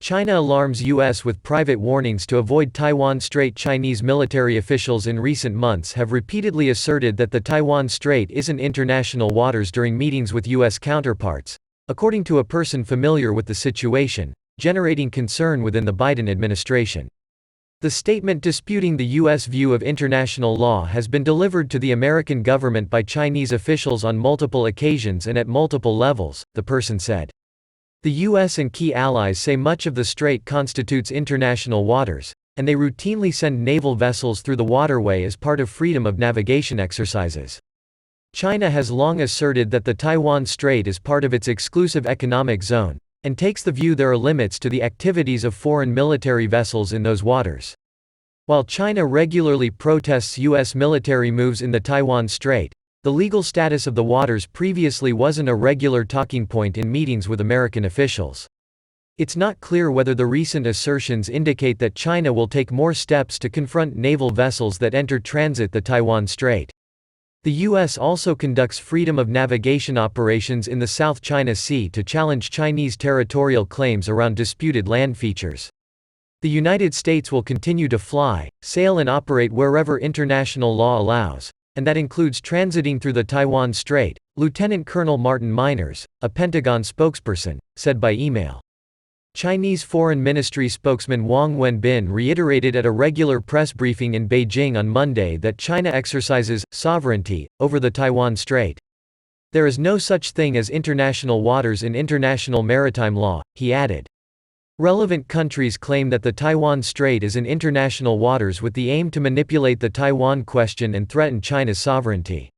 China alarms U.S. with private warnings to avoid Taiwan Strait. Chinese military officials in recent months have repeatedly asserted that the Taiwan Strait isn't international waters during meetings with U.S. counterparts, according to a person familiar with the situation, generating concern within the Biden administration. The statement disputing the U.S. view of international law has been delivered to the American government by Chinese officials on multiple occasions and at multiple levels, the person said. The U.S. and key allies say much of the strait constitutes international waters, and they routinely send naval vessels through the waterway as part of freedom of navigation exercises. China has long asserted that the Taiwan Strait is part of its exclusive economic zone, and takes the view there are limits to the activities of foreign military vessels in those waters. While China regularly protests U.S. military moves in the Taiwan Strait, the legal status of the waters previously wasn't a regular talking point in meetings with American officials. It's not clear whether the recent assertions indicate that China will take more steps to confront naval vessels that enter transit the Taiwan Strait. The U.S. also conducts freedom of navigation operations in the South China Sea to challenge Chinese territorial claims around disputed land features. The United States will continue to fly, sail and operate wherever international law allows, and that includes transiting through the Taiwan Strait, Lieutenant Colonel Martin Miners, a Pentagon spokesperson, said by email. Chinese Foreign Ministry spokesman Wang Wenbin reiterated at a regular press briefing in Beijing on Monday that China exercises sovereignty over the Taiwan Strait. There is no such thing as international waters in international maritime law, he added. Relevant countries claim that the Taiwan Strait is in international waters with the aim to manipulate the Taiwan question and threaten China's sovereignty.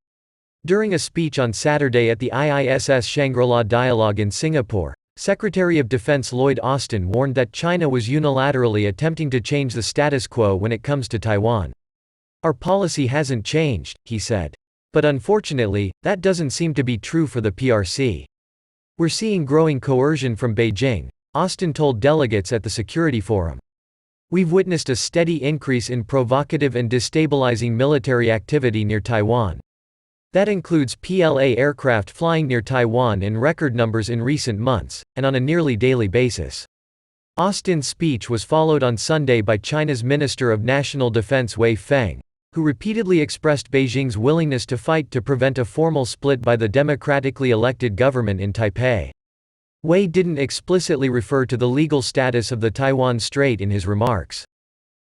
During a speech on Saturday at the IISS Shangri-La Dialogue in Singapore, Secretary of Defense Lloyd Austin warned that China was unilaterally attempting to change the status quo when it comes to Taiwan. Our policy hasn't changed, he said. But unfortunately, that doesn't seem to be true for the PRC. We're seeing growing coercion from Beijing, Austin told delegates at the Security Forum. We've witnessed a steady increase in provocative and destabilizing military activity near Taiwan. That includes PLA aircraft flying near Taiwan in record numbers in recent months, and on a nearly daily basis. Austin's speech was followed on Sunday by China's Minister of National Defense Wei Feng, who repeatedly expressed Beijing's willingness to fight to prevent a formal split by the democratically elected government in Taipei. Wei didn't explicitly refer to the legal status of the Taiwan Strait in his remarks.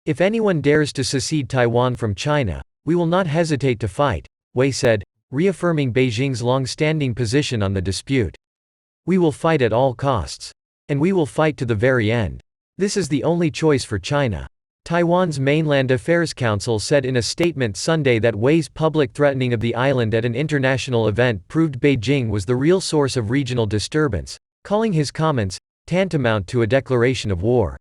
If anyone dares to secede Taiwan from China, we will not hesitate to fight, Wei said, reaffirming Beijing's long-standing position on the dispute. We will fight at all costs. And we will fight to the very end. This is the only choice for China. Taiwan's Mainland Affairs Council said in a statement Sunday that Wei's public threatening of the island at an international event proved Beijing was the real source of regional disturbance, calling his comments tantamount to a declaration of war.